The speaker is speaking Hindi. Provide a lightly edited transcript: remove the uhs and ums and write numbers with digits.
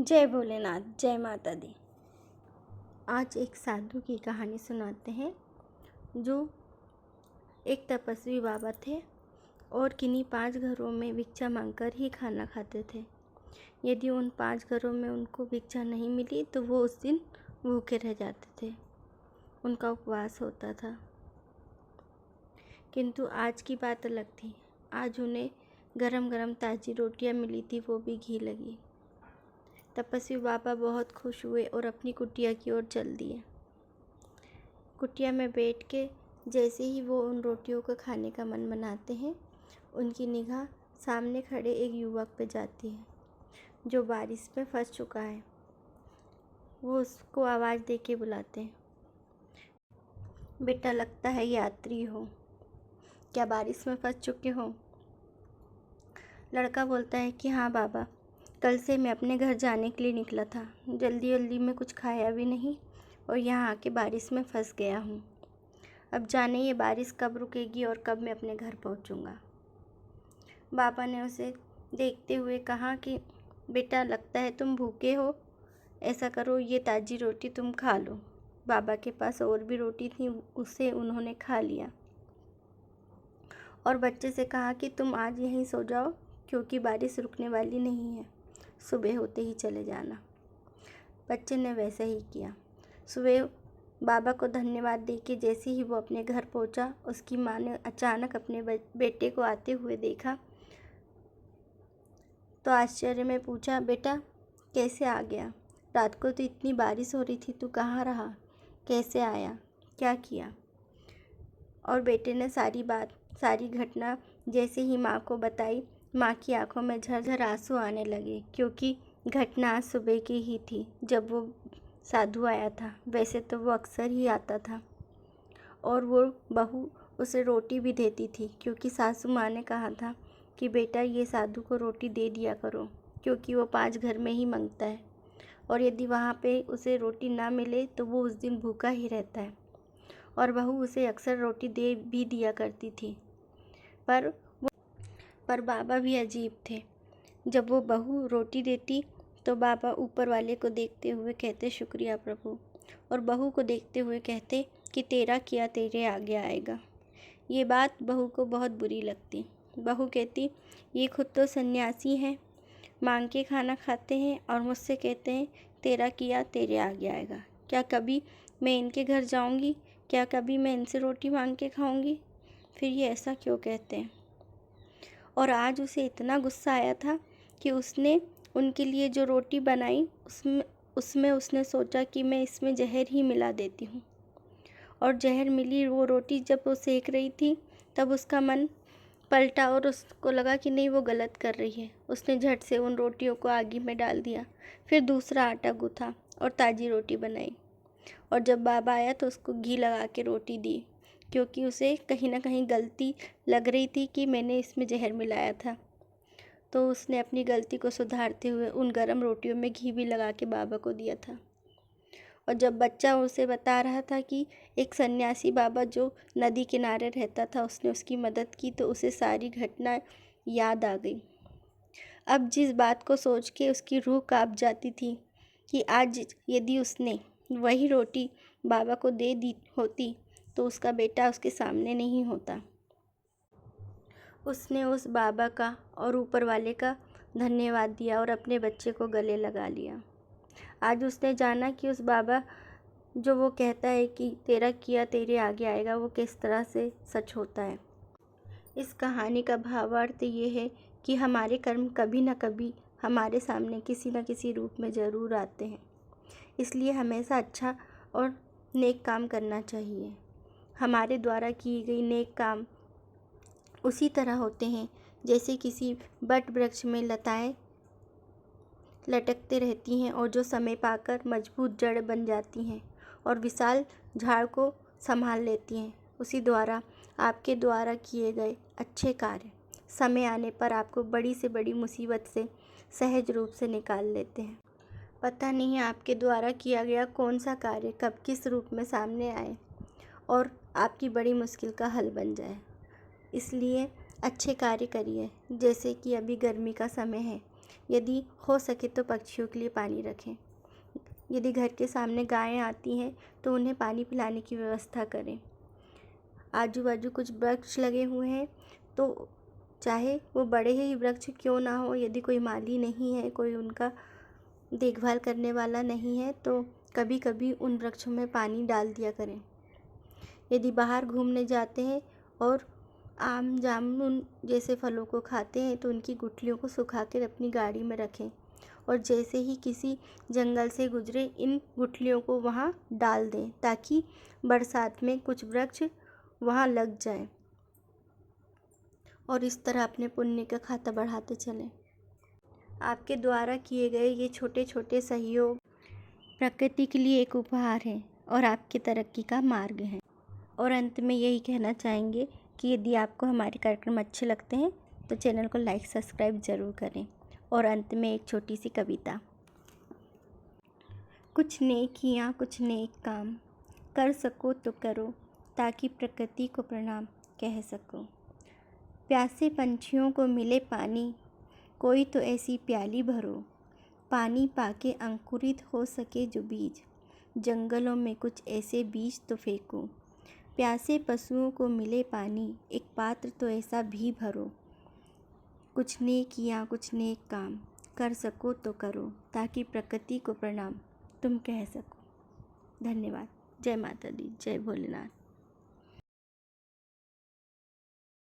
जय भोलेनाथ, जय माता दी। आज एक साधु की कहानी सुनाते हैं जो एक तपस्वी बाबा थे और किन्हीं 5 घरों में भिक्षा मांगकर ही खाना खाते थे। यदि उन 5 घरों में उनको भिक्षा नहीं मिली तो वो उस दिन भूखे रह जाते थे। उनका उपवास होता था। किंतु आज की बात अलग थी। आज उन्हें गरम गरम ताज़ी रोटियां मिली थी, वो भी घी लगी। तपस्वी बाबा बहुत खुश हुए और अपनी कुटिया की ओर चल दिए। कुटिया में बैठ के जैसे ही वो उन रोटियों को खाने का मन बनाते हैं, उनकी निगाह सामने खड़े एक युवक पे जाती है जो बारिश में फंस चुका है। वो उसको आवाज़ दे के बुलाते हैं, बेटा लगता है यात्री हो, क्या बारिश में फंस चुके हो? लड़का बोलता है कि हाँ बाबा, कल से मैं अपने घर जाने के लिए निकला था। जल्दी जल्दी में कुछ खाया भी नहीं और यहाँ आके बारिश में फंस गया हूँ। अब जाने ये बारिश कब रुकेगी और कब मैं अपने घर पहुँचूँगा। बाबा ने उसे देखते हुए कहा कि बेटा लगता है तुम भूखे हो, ऐसा करो ये ताज़ी रोटी तुम खा लो। बाबा के पास और भी रोटी थी, उसे उन्होंने खा लिया और बच्चे से कहा कि तुम आज यहीं सो जाओ क्योंकि बारिश रुकने वाली नहीं है, सुबह होते ही चले जाना। बच्चे ने वैसा ही किया। सुबह बाबा को धन्यवाद देके जैसे ही वो अपने घर पहुंचा, उसकी माँ ने अचानक अपने बेटे को आते हुए देखा तो आश्चर्य में पूछा, बेटा कैसे आ गया? रात को तो इतनी बारिश हो रही थी, तू कहाँ रहा? कैसे आया? क्या किया? और बेटे ने सारी घटना जैसे ही माँ को बताई, माँ की आंखों में झरझर आंसू आने लगे क्योंकि घटना आज सुबह की ही थी जब वो साधु आया था। वैसे तो वो अक्सर ही आता था और वो बहू उसे रोटी भी देती थी क्योंकि सासू माँ ने कहा था कि बेटा ये साधु को रोटी दे दिया करो क्योंकि वो 5 घर में ही मांगता है और यदि वहाँ पे उसे रोटी ना मिले तो वो उस दिन भूखा ही रहता है। और बहू उसे अक्सर रोटी दे भी दिया करती थी। पर बाबा भी अजीब थे। जब वो बहू रोटी देती तो बाबा ऊपर वाले को देखते हुए कहते, शुक्रिया प्रभु, और बहू को देखते हुए कहते कि तेरा किया तेरे आगे आएगा। ये बात बहू को बहुत बुरी लगती। बहू कहती, ये खुद तो सन्यासी हैं, मांग के खाना खाते हैं और मुझसे कहते हैं तेरा किया तेरे आगे आएगा। क्या कभी मैं इनके घर जाऊंगी? क्या कभी मैं इनसे रोटी मांग के खाऊंगी? फिर ये ऐसा क्यों कहते हैं? और आज उसे इतना गुस्सा आया था कि उसने उनके लिए जो रोटी बनाई उसमें उसने सोचा कि मैं इसमें जहर ही मिला देती हूँ। और जहर मिली वो रोटी जब वो सेक रही थी तब उसका मन पलटा और उसको लगा कि नहीं, वो गलत कर रही है। उसने झट से उन रोटियों को आगी में डाल दिया, फिर दूसरा आटा गूँथा और ताज़ी रोटी बनाई और जब बाबा आया तो उसको घी लगा के रोटी दी क्योंकि उसे कहीं ना कहीं गलती लग रही थी कि मैंने इसमें जहर मिलाया था। तो उसने अपनी गलती को सुधारते हुए उन गरम रोटियों में घी भी लगा के बाबा को दिया था। और जब बच्चा उसे बता रहा था कि एक सन्यासी बाबा जो नदी किनारे रहता था उसने उसकी मदद की, तो उसे सारी घटना याद आ गई। अब जिस बात को सोच के उसकी रूह कांप जाती थी कि आज यदि उसने वही रोटी बाबा को दे दी होती तो उसका बेटा उसके सामने नहीं होता। उसने उस बाबा का और ऊपर वाले का धन्यवाद दिया और अपने बच्चे को गले लगा लिया। आज उसने जाना कि उस बाबा जो वो कहता है कि तेरा किया तेरे आगे आएगा, वो किस तरह से सच होता है। इस कहानी का भावार्थ ये है कि हमारे कर्म कभी न कभी हमारे सामने किसी न किसी रूप में ज़रूर आते हैं, इसलिए हमेशा अच्छा और नेक काम करना चाहिए। हमारे द्वारा किए गए नेक काम उसी तरह होते हैं जैसे किसी वट वृक्ष में लताएं लटकते रहती हैं और जो समय पाकर मजबूत जड़ बन जाती हैं और विशाल झाड़ को संभाल लेती हैं। उसी द्वारा आपके द्वारा किए गए अच्छे कार्य समय आने पर आपको बड़ी से बड़ी मुसीबत से सहज रूप से निकाल लेते हैं। पता नहीं आपके द्वारा किया गया कौन सा कार्य कब किस रूप में सामने आए और आपकी बड़ी मुश्किल का हल बन जाए। इसलिए अच्छे कार्य करिए। जैसे कि अभी गर्मी का समय है यदि हो सके तो पक्षियों के लिए पानी रखें। यदि घर के सामने गायें आती हैं तो उन्हें पानी पिलाने की व्यवस्था करें। आजू बाजू कुछ वृक्ष लगे हुए हैं तो चाहे वो बड़े ही वृक्ष क्यों ना हो, यदि कोई माली नहीं है, कोई उनका देखभाल करने वाला नहीं है, तो कभी कभी उन वृक्षों में पानी डाल दिया करें। यदि बाहर घूमने जाते हैं और आम जामुन जैसे फलों को खाते हैं तो उनकी गुठलियों को सुखा कर अपनी गाड़ी में रखें और जैसे ही किसी जंगल से गुजरे इन गुठलियों को वहाँ डाल दें ताकि बरसात में कुछ वृक्ष वहाँ लग जाएं और इस तरह अपने पुण्य का खाता बढ़ाते चलें। आपके द्वारा किए गए ये छोटे छोटे सहयोग प्रकृति के लिए एक उपहार है और आपकी तरक्की का मार्ग है। और अंत में यही कहना चाहेंगे कि यदि आपको हमारे कार्यक्रम अच्छे लगते हैं तो चैनल को लाइक सब्सक्राइब ज़रूर करें। और अंत में एक छोटी सी कविता। कुछ नेकियाँ कुछ नेक काम कर सको तो करो ताकि प्रकृति को प्रणाम कह सको। प्यासे पंछियों को मिले पानी, कोई तो ऐसी प्याली भरो। पानी पाके अंकुरित हो सके जो बीज, जंगलों में कुछ ऐसे बीज तो फेंको। प्यासे पशुओं को मिले पानी, एक पात्र तो ऐसा भी भरो। कुछ नेकियाँ कुछ नेक काम कर सको तो करो ताकि प्रकृति को प्रणाम तुम कह सको। धन्यवाद। जय माता दी, जय भोलेनाथ।